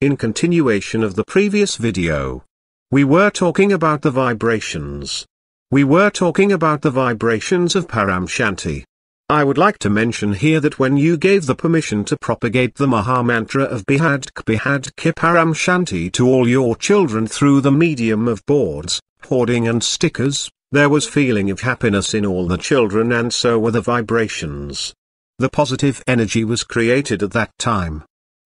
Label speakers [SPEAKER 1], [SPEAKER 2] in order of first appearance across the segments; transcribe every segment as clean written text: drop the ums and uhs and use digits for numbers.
[SPEAKER 1] In continuation of the previous video, we were talking about the vibrations. We were talking about the vibrations of Param Shanti. I would like to mention here that when you gave the permission to propagate the Maha Mantra of Bihad Ki Param Shanti to all your children through the medium of boards, hoarding and stickers, there was feeling of happiness in all the children, and so were the vibrations. The positive energy was created at that time.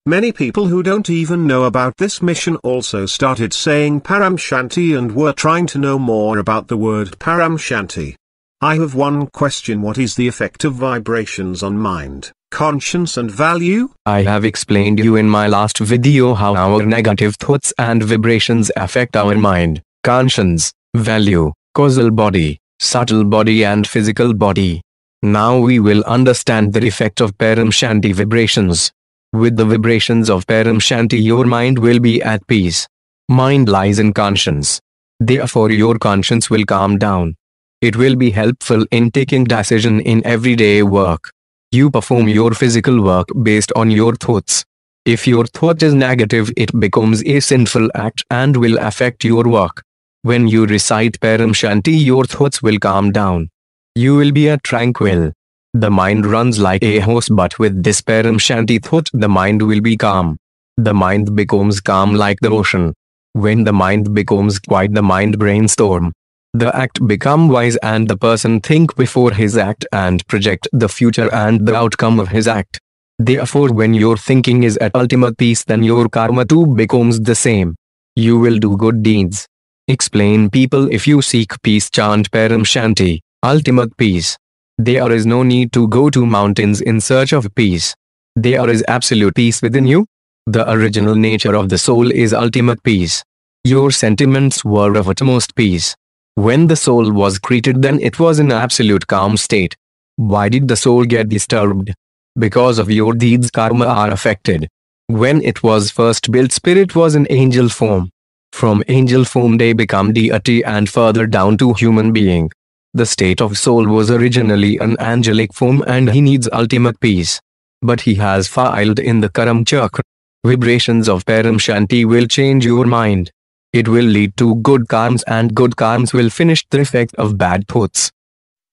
[SPEAKER 1] Many people who don't even know about this mission also started saying Param Shanti and were trying to know more about the word Param Shanti. I have one question: what is the effect of vibrations on mind, conscience and value?
[SPEAKER 2] I have explained you in my last video how our negative thoughts and vibrations affect our mind, conscience, value, causal body, subtle body and physical body. Now we will understand the effect of Param Shanti vibrations. With the vibrations of Param Shanti, your mind will be at peace. Mind lies in conscience. Therefore your conscience will calm down. It will be helpful in taking decision in everyday work. You perform your physical work based on your thoughts. If your thought is negative, it becomes a sinful act and will affect your work. When you recite Param Shanti, your thoughts will calm down. You will be at tranquil. The mind runs like a horse, but with this Param Shanti thought, the mind will be calm. The mind becomes calm like the ocean. When the mind becomes quiet, the mind brainstorm. The act become wise and the person think before his act and project the future and the outcome of his act. Therefore when your thinking is at ultimate peace, then your karma too becomes the same. You will do good deeds. Explain people: if you seek peace, chant Param Shanti, ultimate peace. There is no need to go to mountains in search of peace. There is absolute peace within you. The original nature of the soul is ultimate peace. Your sentiments were of utmost peace. When the soul was created, then it was in absolute calm state. Why did the soul get disturbed? Because of your deeds, karma are affected. When it was first built, spirit was in angel form. From angel form they become deity and further down to human being. The state of soul was originally an angelic form and he needs ultimate peace. But he has failed in the Karam Chakra. Vibrations of Param Shanti will change your mind. It will lead to good karmas and good karmas will finish the effect of bad thoughts.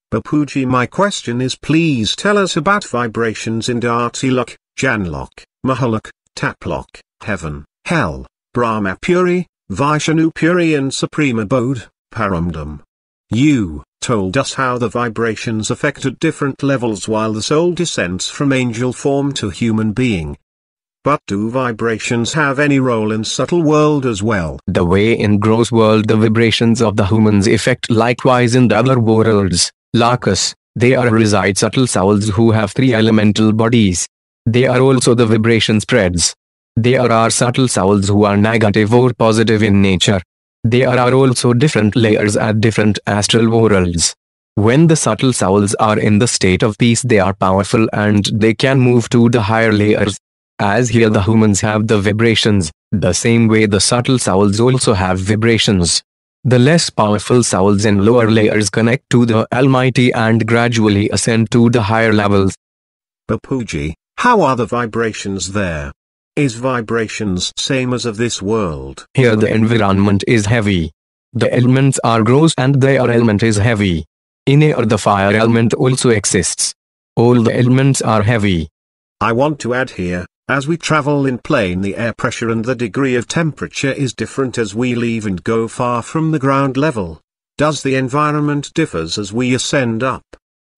[SPEAKER 1] Bapuji, my question is, please tell us about vibrations in Dhatilok, Janlok, Mahalok, Taplok, Heaven, Hell, Brahma Puri, Vishnu Puri and Supreme Abode, Paramdam. You told us how the vibrations affect at different levels while the soul descends from angel form to human being. But do vibrations have any role in subtle world as well?
[SPEAKER 2] The way in gross world the vibrations of the humans affect, likewise in the other worlds, Lakas, they are reside subtle souls who have three elemental bodies. They are also the vibration spreads. There are subtle souls who are negative or positive in nature. There are also different layers at different astral worlds. When the subtle souls are in the state of peace, they are powerful and they can move to the higher layers. As here the humans have the vibrations, the same way the subtle souls also have vibrations. The less powerful souls in lower layers connect to the Almighty and gradually ascend to the higher levels.
[SPEAKER 1] Bapuji, how are the vibrations there? Is vibrations same as of this world?
[SPEAKER 2] Here the environment is heavy. The elements are gross and their element is heavy. In air the fire element also exists. All the elements are heavy.
[SPEAKER 1] I want to add here, as we travel in plane, the air pressure and the degree of temperature is different as we leave and go far from the ground level. Does the environment differs as we ascend up?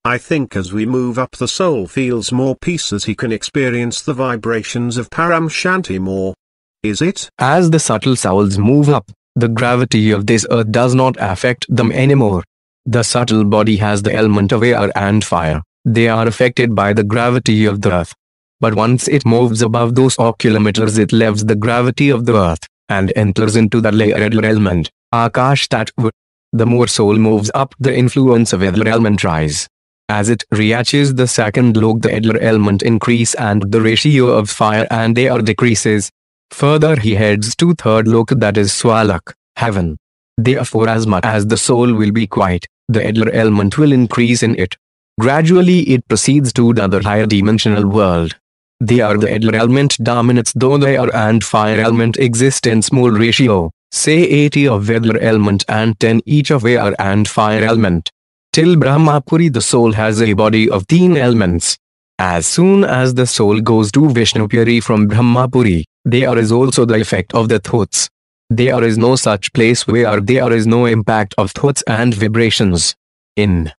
[SPEAKER 1] I think as we move up, the soul feels more peace as he can experience the vibrations of Param Shanti more. Is it?
[SPEAKER 2] As the subtle souls move up, the gravity of this earth does not affect them anymore. The subtle body has the element of air and fire. They are affected by the gravity of the earth. But once it moves above those kilometers, it leaves the gravity of the earth and enters into the layer element, Akash Tattva. The more soul moves up, the influence of other element rise. As it reaches the second lok, the other element increase and the ratio of fire and air decreases. Further he heads to third lok, that is Swalak, heaven. Therefore as much as the soul will be quiet, the other element will increase in it. Gradually it proceeds to the other higher dimensional world. They are the air element dominates, though the air and fire element exist in small ratio, say 80 of weather element and 10 each of air and fire element. Till Brahmapuri the soul has a body of 10 elements. As soon as the soul goes to Vishnupuri from Brahmapuri, there is also the effect of the thoughts. There is no such place where there is no impact of thoughts and vibrations. In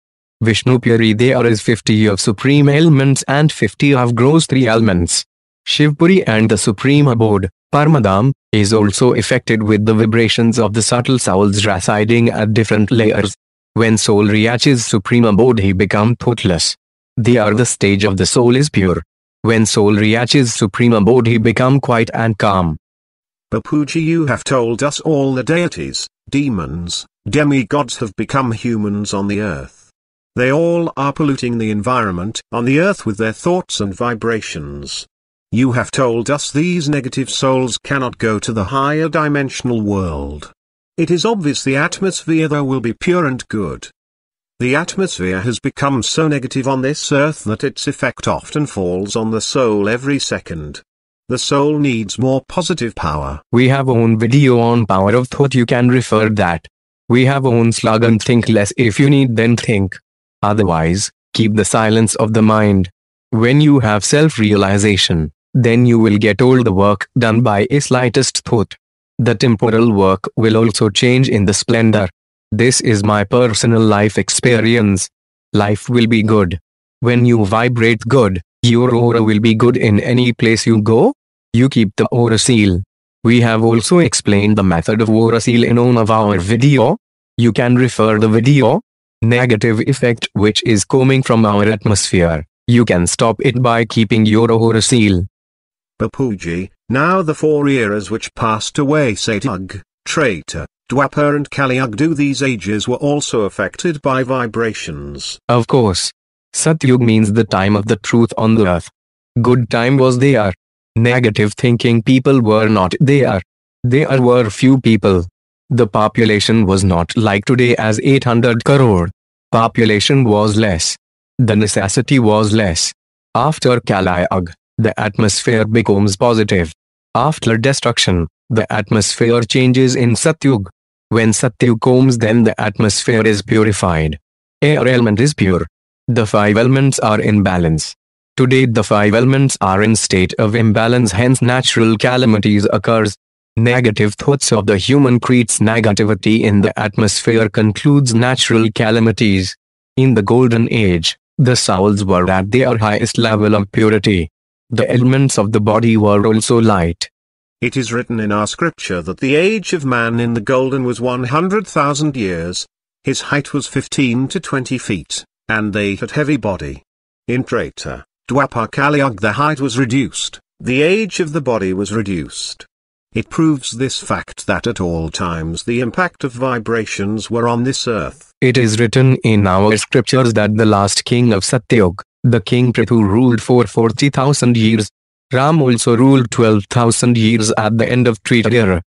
[SPEAKER 2] Vishnupuri there is 50 of supreme elements and 50 of gross 3 elements. Shivpuri and the supreme abode, Paramadam, is also affected with the vibrations of the subtle souls residing at different layers. When soul reaches supreme abode he becomes thoughtless. There the stage of the soul is pure. When soul reaches supreme abode he becomes quiet and calm.
[SPEAKER 1] Bapuji, you have told us all the deities, demons, demigods have become humans on the earth. They all are polluting the environment on the earth with their thoughts and vibrations. You have told us these negative souls cannot go to the higher dimensional world. It is obvious the atmosphere though will be pure and good. The atmosphere has become so negative on this earth that its effect often falls on the soul every second. The soul needs more positive power.
[SPEAKER 2] We have own video on power of thought, you can refer that. We have own slogan, think less if you need then think. Otherwise, keep the silence of the mind. When you have self-realization, then you will get all the work done by a slightest thought. The temporal work will also change in the splendor. This is my personal life experience. Life will be good. When you vibrate good, your aura will be good in any place you go. You keep the aura seal. We have also explained the method of aura seal in one of our video. You can refer the video. Negative effect which is coming from our atmosphere, you can stop it by keeping your aura seal.
[SPEAKER 1] Bapuji, now the 4 eras which passed away, Satyug, Treta, Dwapar and Kaliyug, do these ages were also affected by vibrations?
[SPEAKER 2] Of course. Satyug means the time of the truth on the earth. Good time was there. Negative thinking people were not there. There were few people. The population was not like today as 800 crore. Population was less. The necessity was less. After Kaliyug, the atmosphere becomes positive. After destruction, the atmosphere changes in Satyug. When Satyug comes, then the atmosphere is purified. Air element is pure. The 5 elements are in balance. Today the 5 elements are in state of imbalance, hence natural calamities occurs. Negative thoughts of the human creates negativity in the atmosphere, concludes natural calamities. In the golden age, the souls were at their highest level of purity. The elements of the body were also light.
[SPEAKER 1] It is written in our scripture that the age of man in the golden was 100,000 years. His height was 15 to 20 feet, and they had heavy body. In Treta, Dwapar, Kaliyug the height was reduced, the age of the body was reduced. It proves this fact that at all times the impact of vibrations were on this earth.
[SPEAKER 2] It is written in our scriptures that the last king of Satyug, the king Prithu, ruled for 40,000 years. Ram also ruled 12,000 years at the end of Treta era.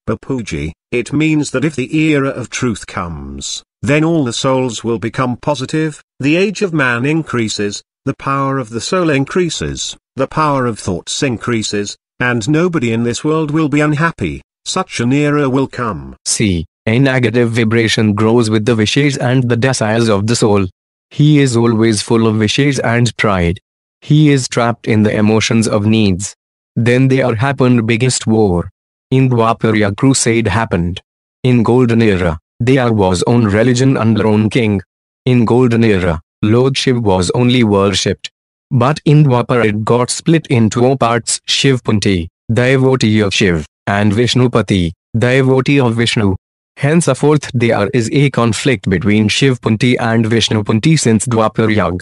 [SPEAKER 1] Bapuji, it means that if the era of truth comes, then all the souls will become positive, the age of man increases, the power of the soul increases, the power of thoughts increases, and nobody in this world will be unhappy. Such an era will come.
[SPEAKER 2] See, a negative vibration grows with the wishes and the desires of the soul. He is always full of wishes and pride. He is trapped in the emotions of needs. Then there happened biggest war. In Dwapara crusade happened. In golden era, there was own religion under own king. In golden era, Lord Shiv was only worshipped. But in Dwapara it got split into 2 parts, Shivpunti, devotee of Shiv, and Vishnupati, devotee of Vishnu. Henceforth there is a conflict between Shivpunti and Vishnupunti since Dwapara.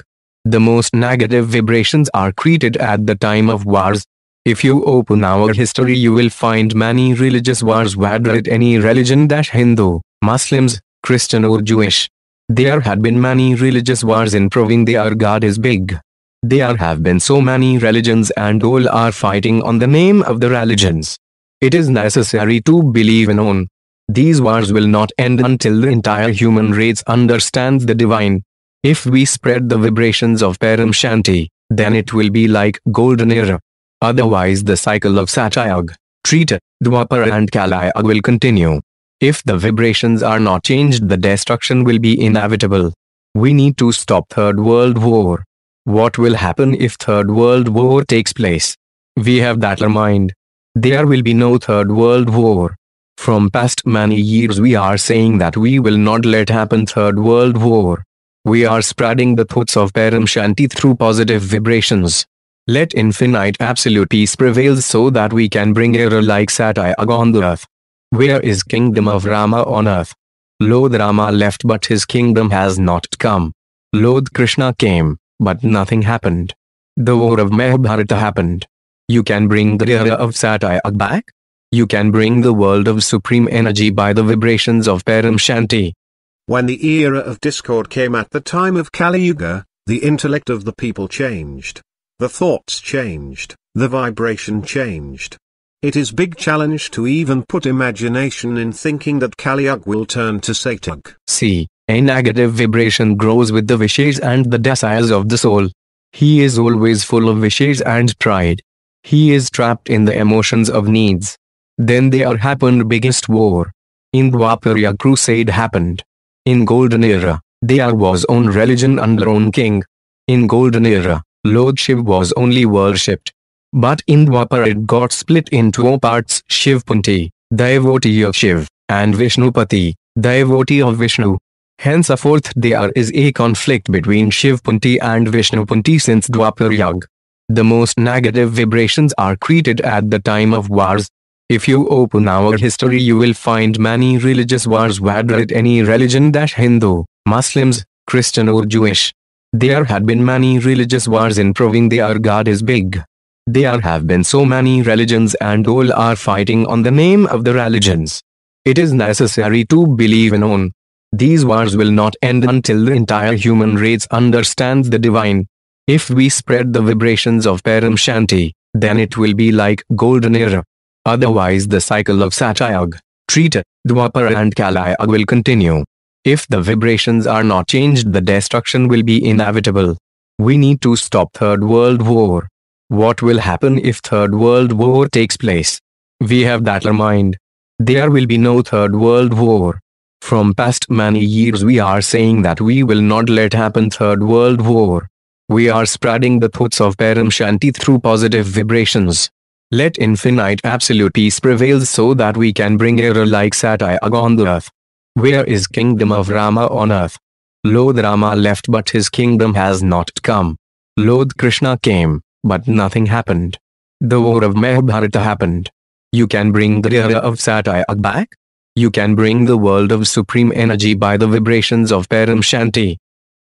[SPEAKER 2] The most negative vibrations are created at the time of wars. If you open our history you will find many religious wars, whether it any religion Hindu, Muslims, Christian or Jewish. There had been many religious wars in proving their God is big. There have been so many religions and all are fighting on the name of the religions. It is necessary to believe in on. These wars will not end until the entire human race understands the divine. If we spread the vibrations of Param Shanti, then it will be like golden era. Otherwise the cycle of Satyayug, Treta, Dwapara and Kalayug will continue. If the vibrations are not changed, the destruction will be inevitable. We need to stop Third World War. What will happen if Third World War takes place? We have that in mind. There will be no Third World War. From past many years we are saying that we will not let happen Third World War. We are spreading the thoughts of Param Shanti through positive vibrations. Let infinite absolute peace prevail so that we can bring era like Satyayug on the earth. Where is kingdom of Rama on earth? Lord Rama left but his kingdom has not come. Lord Krishna came, but nothing happened. The war of Mahabharata happened. You can bring the era of Satyayug back? You can bring the world of supreme energy by the vibrations of Param Shanti.
[SPEAKER 1] When the era of discord came at the time of Kali Yuga, the intellect of the people changed. The thoughts changed, the vibration changed. It is big challenge to even put imagination in thinking that Kali Yuga will turn to Satyayug.
[SPEAKER 2] See, a negative vibration grows with the wishes and the desires of the soul. He is always full of wishes and pride. He is trapped in the emotions of needs. Then there happened biggest war. In Dwapara crusade happened. In golden era, there was own religion under own king. In golden era, Lord Shiv was only worshipped. But in Dwapara it got split into two parts, Shivpanti, devotee of Shiv, and Vishnupati, devotee of Vishnu. Henceforth there is a conflict between Shivpanti and Vishnupati since Dwapara. The most negative vibrations are created at the time of wars. If you open our history you will find many religious wars, whether it any religion Hindu, Muslims, Christian or Jewish. There had been many religious wars in proving their God is big. There have been so many religions and all are fighting on the name of the religions. It is necessary to believe in on. These wars will not end until the entire human race understands the divine. If we spread the vibrations of Param Shanti, then it will be like golden era. Otherwise the cycle of Satyayug, Treta, Dwapara and Kalayug will continue. If the vibrations are not changed, the destruction will be inevitable. We need to stop Third World War. What will happen if Third World War takes place? We have that in mind. There will be no Third World War. From past many years we are saying that we will not let happen Third World War. We are spreading the thoughts of Param Shanti through positive vibrations. Let infinite absolute peace prevail so that we can bring era like Satyayug on the earth. Where is kingdom of Rama on earth? Lord Rama left but his kingdom has not come. Lord Krishna came, but nothing happened. The war of Mahabharata happened. You can bring the era of Satyayug back? You can bring the world of supreme energy by the vibrations of Param Shanti.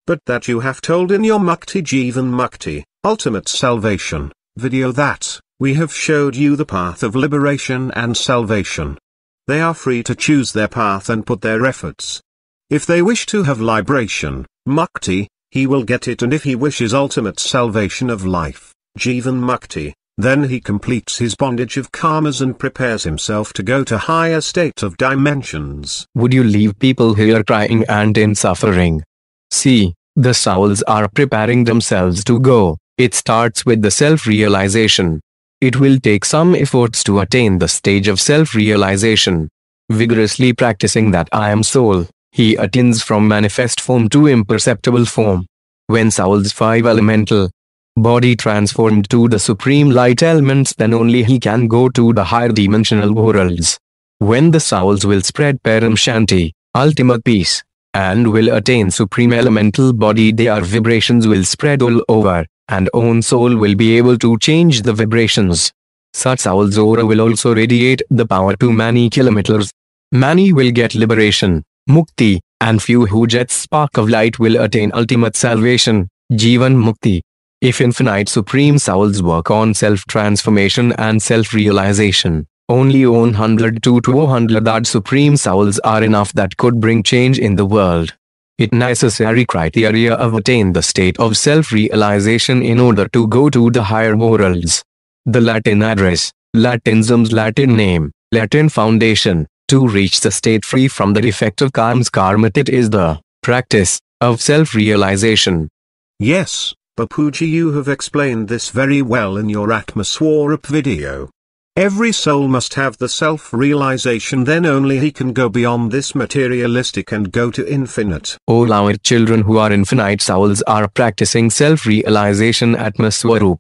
[SPEAKER 1] But that you have told in your Mukti Jivan Mukti, Ultimate Salvation, video that, we have showed you the path of liberation and salvation. They are free to choose their path and put their efforts. If they wish to have liberation, Mukti, he will get it, and if he wishes ultimate salvation of life, Jivan Mukti, then he completes his bondage of karmas and prepares himself to go to higher state of dimensions.
[SPEAKER 2] Would you leave people here crying and in suffering? See, the souls are preparing themselves to go. It starts with the self-realization. It will take some efforts to attain the stage of self-realization. Vigorously practicing that I am soul, he attains from manifest form to imperceptible form. When soul's five elemental body transformed to the supreme light elements, then only he can go to the higher dimensional worlds. When the souls will spread Param Shanti, ultimate peace, and will attain supreme elemental body, their vibrations will spread all over, and own soul will be able to change the vibrations. Such soul's aura will also radiate the power to many kilometers. Many will get liberation, mukti, and few who get spark of light will attain ultimate salvation, Jivan Mukti. If infinite supreme souls work on self-transformation and self-realization, only 100 to 200 odd supreme souls are enough that could bring change in the world. It necessary criteria of attain the state of self-realization in order to go to the higher worlds. The Latin address, Latinism's Latin name, Latin foundation, to reach the state free from the effect of karma's karma, it is the practice of self-realization.
[SPEAKER 1] Yes, Bapuji, you have explained this very well in your atmosphere video. Every soul must have the self-realization, then only he can go beyond this materialistic and go to infinite.
[SPEAKER 2] All our children who are infinite souls are practicing self-realization atmosphere.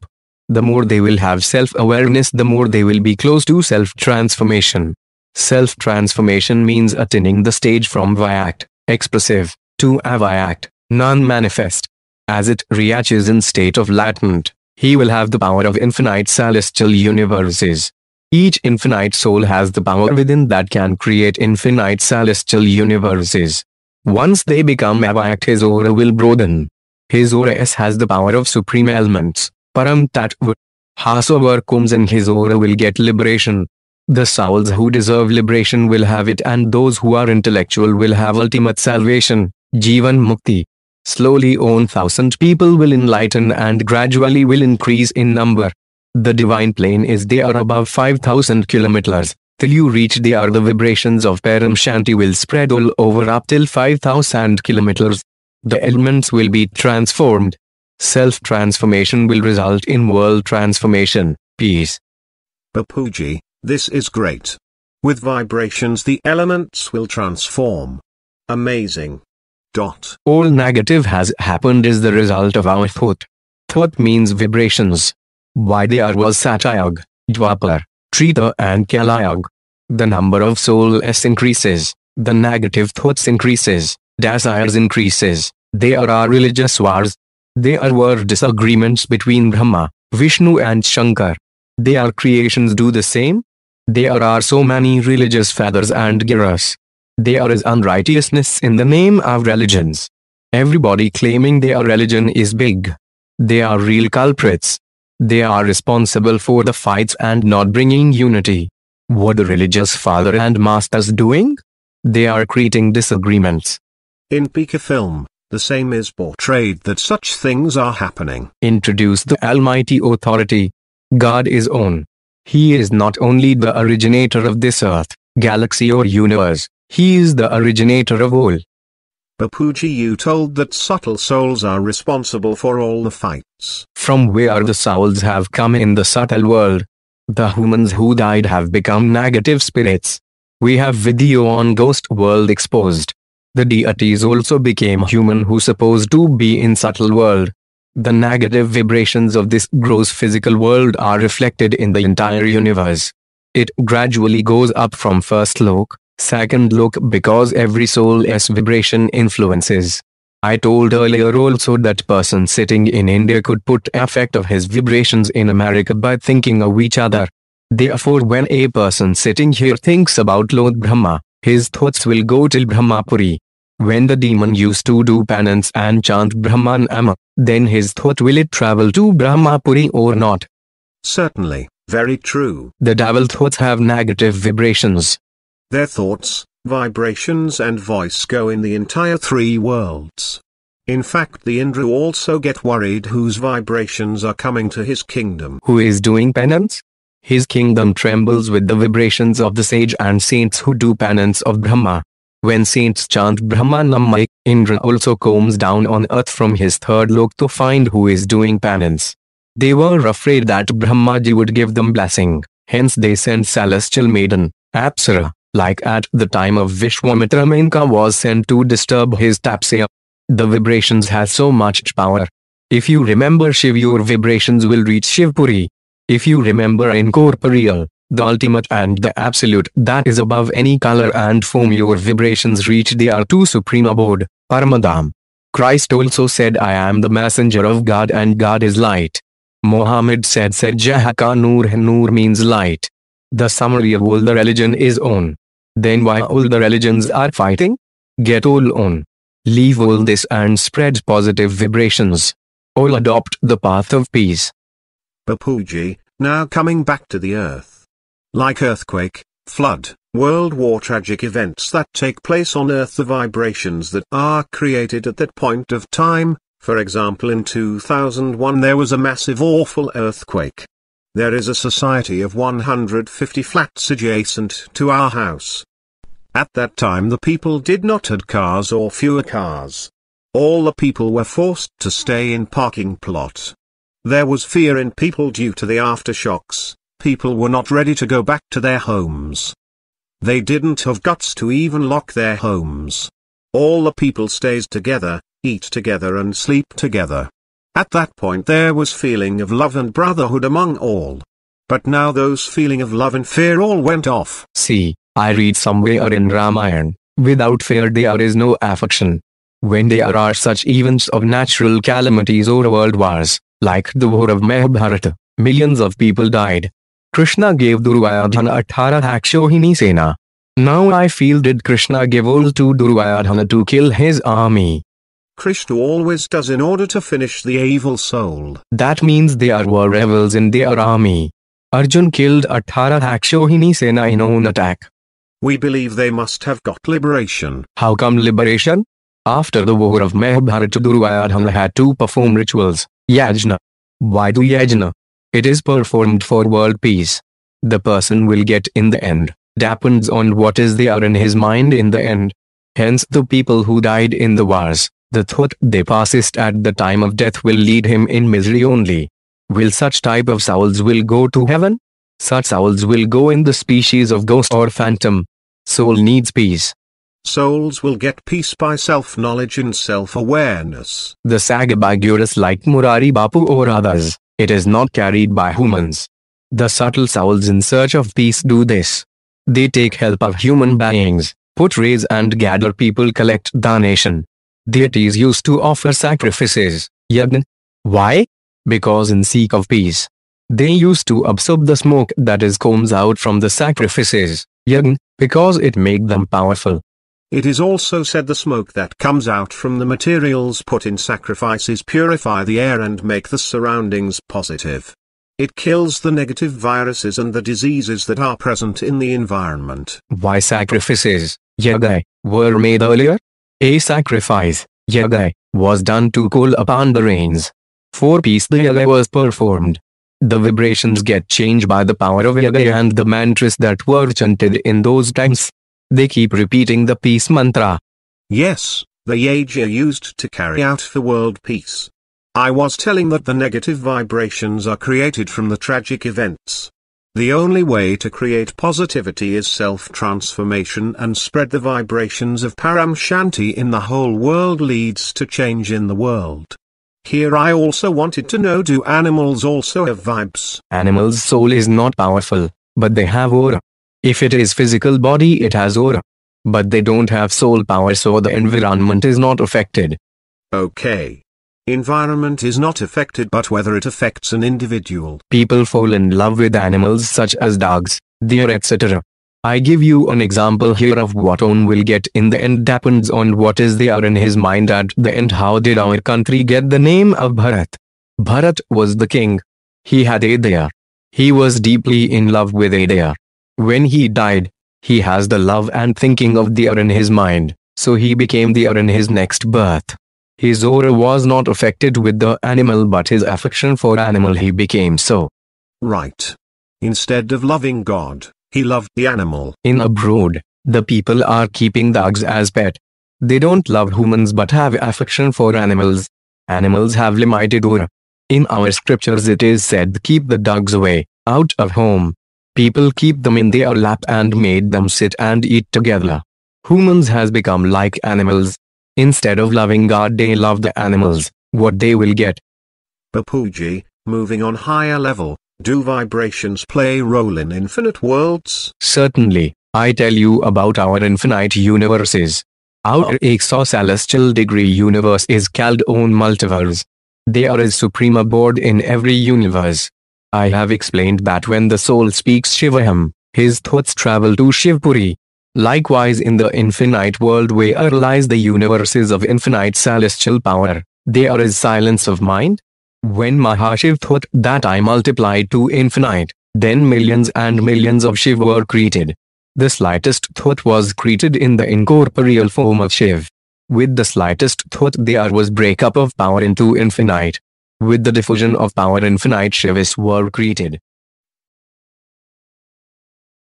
[SPEAKER 2] The more they will have self-awareness, the more they will be close to self-transformation. Self-transformation means attaining the stage from Vyact, expressive, to Avyact, non-manifest. As it reaches in state of latent, he will have the power of infinite celestial universes. Each infinite soul has the power within that can create infinite celestial universes. Once they become Avyact, his aura will broaden. His aura has the power of supreme elements, Param Tattva. Whosoever comes in his aura will get liberation. The souls who deserve liberation will have it, and those who are intellectual will have ultimate salvation, Jivan Mukti. Slowly 1,000 people will enlighten and gradually will increase in number. The divine plane is there above 5,000 kilometers. Till you reach there, the vibrations of Param Shanti will spread all over up till 5,000 kilometers. The elements will be transformed. Self-transformation will result in world transformation, peace.
[SPEAKER 1] Bapuji, this is great. With vibrations the elements will transform. Amazing.
[SPEAKER 2] All negative has happened is the result of our thought. Thought means vibrations. Why there was Satyayug, Dwapar, Treta and Kalayug. The number of souls increases, the negative thoughts increases, desires increases, there are religious wars. There were disagreements between Brahma, Vishnu and Shankar. Their creations do the same. There are so many religious fathers and gurus. There is unrighteousness in the name of religions. Everybody claiming their religion is big. They are real culprits. They are responsible for the fights and not bringing unity. What the religious father and masters doing? They are creating disagreements.
[SPEAKER 1] In Pika film, the same is portrayed that such things are happening.
[SPEAKER 2] Introduce the Almighty Authority. God is on. He is not only the originator of this earth, galaxy or universe. He is the originator of all.
[SPEAKER 1] Bapuji, you told that subtle souls are responsible for all the fights.
[SPEAKER 2] From where the souls have come in the subtle world. The humans who died have become negative spirits. We have video on ghost world exposed. The deities also became human who supposed to be in subtle world. The negative vibrations of this gross physical world are reflected in the entire universe. It gradually goes up from first lok, second lok, because every soul's vibration influences. I told earlier also that person sitting in India could put effect of his vibrations in America by thinking of each other. Therefore, when a person sitting here thinks about Lord Brahma, his thoughts will go till Brahmapuri. When the demon used to do penance and chant Brahman Ama, then his thought, will it travel to Brahmapuri or not?
[SPEAKER 1] Certainly, very true.
[SPEAKER 2] The devil thoughts have negative vibrations.
[SPEAKER 1] Their thoughts, vibrations and voice go in the entire three worlds. In fact, the Indra also get worried whose vibrations are coming to his kingdom.
[SPEAKER 2] Who is doing penance? His kingdom trembles with the vibrations of the sage and saints who do penance of Brahma. When saints chant Brahma Namah, Indra also comes down on earth from his third lok to find who is doing penance. They were afraid that Brahmaji would give them blessing, hence they sent celestial maiden, Apsara, like at the time of Vishwamitra, Menka was sent to disturb his tapasya. The vibrations has so much power. If you remember Shiv, your vibrations will reach Shivpuri. If you remember incorporeal, the ultimate and the absolute that is above any color and form, your vibrations reach there to supreme abode, Paramadam. Christ also said, I am the messenger of God and God is light. Muhammad said Jaha ka Noor hai, Noor means light. The summary of all the religion is on. Then why all the religions are fighting? Get all on. Leave all this and spread positive vibrations. All adopt the path of peace.
[SPEAKER 1] Bapuji, now coming back to the earth. Like earthquake, flood, world war, tragic events that take place on earth, the vibrations that are created at that point of time. For example, in 2001 there was a massive awful earthquake. There is a society of 150 flats adjacent to our house. At that time the people did not had cars or fewer cars. All the people were forced to stay in parking plot. There was fear in people due to the aftershocks. People were not ready to go back to their homes. They didn't have guts to even lock their homes. All the people stays together, eat together and sleep together. At that point there was feeling of love and brotherhood among all. But now those feeling of love and fear all went off.
[SPEAKER 2] See, I read somewhere in Ramayana, without fear there is no affection. When there are such events of natural calamities or world wars, like the war of Mahabharata, millions of people died. Krishna gave Duryodhana 18 Akshohini Sena. Now I feel did Krishna give all to Duryodhana to kill his army?
[SPEAKER 1] Krishna always does in order to finish the evil soul.
[SPEAKER 2] That means there were rebels in their army. Arjun killed 18 Akshohini Sena in own attack.
[SPEAKER 1] We believe they must have got liberation.
[SPEAKER 2] How come liberation? After the war of Mahabharata, Duryodhana had to perform rituals, yajna. Why do yajna? It is performed for world peace. The person will get in the end, depends on what is there in his mind in the end. Hence the people who died in the wars, the thought they possessed at the time of death will lead him in misery only. Will such type of souls will go to heaven? Such souls will go in the species of ghost or phantom. Soul needs peace.
[SPEAKER 1] Souls will get peace by self-knowledge and self-awareness.
[SPEAKER 2] The Sagabagurus like Murari Bapu or others, it is not carried by humans. The subtle souls in search of peace do this. They take help of human beings, put raise and gather people, collect donation. Deities used to offer sacrifices, yagna. Why? Because in seek of peace. They used to absorb the smoke that is comes out from the sacrifices, yagna, because it make them powerful.
[SPEAKER 1] It is also said the smoke that comes out from the materials put in sacrifices purify the air and make the surroundings positive. It kills the negative viruses and the diseases that are present in the environment.
[SPEAKER 2] Why sacrifices, yagai, were made earlier? A sacrifice, yagai, was done to call upon the rains. For peace the yagai was performed. The vibrations get changed by the power of yagai and the mantras that were chanted in those times. They keep repeating the peace mantra.
[SPEAKER 1] Yes, the yaga used to carry out the world peace. I was telling that the negative vibrations are created from the tragic events. The only way to create positivity is self-transformation and spread the vibrations of Param Shanti in the whole world leads to change in the world. Here I also wanted to know, do animals also have vibes?
[SPEAKER 2] Animals' soul is not powerful, but they have aura. If it is physical body it has aura. But they don't have soul power, so the environment is not affected.
[SPEAKER 1] Okay. Environment is not affected, but whether it affects an individual.
[SPEAKER 2] People fall in love with animals such as dogs, deer, etc. I give you an example here of what one will get in the end depends on what is there in his mind at the end. How did our country get the name of Bharat? Bharat was the king. He had a deer. He was deeply in love with a deer. When he died, he has the love and thinking of deer in his mind, so he became deer in his next birth. His aura was not affected with the animal, but his affection for animal he became so.
[SPEAKER 1] Right. Instead of loving God, he loved the animal.
[SPEAKER 2] In abroad, the people are keeping dogs as pet. They don't love humans but have affection for animals. Animals have limited aura. In our scriptures it is said, keep the dogs away, out of home. People keep them in their lap and made them sit and eat together. Humans has become like animals. Instead of loving God they love the animals. What they will get?
[SPEAKER 1] Bapuji, moving on higher level, do vibrations play a role in infinite worlds?
[SPEAKER 2] Certainly, I tell you about our infinite universes. Our exocelestial degree universe is called own multiverse. There is supreme abode in every universe. I have explained that when the soul speaks Shivaham, his thoughts travel to Shivpuri. Likewise in the infinite world where lies the universes of infinite celestial power, there is silence of mind. When Mahashiv thought that I multiplied to infinite, then millions and millions of Shiv were created. The slightest thought was created in the incorporeal form of Shiv. With the slightest thought there was breakup of power into infinite. With the diffusion of power infinite Shivas were created.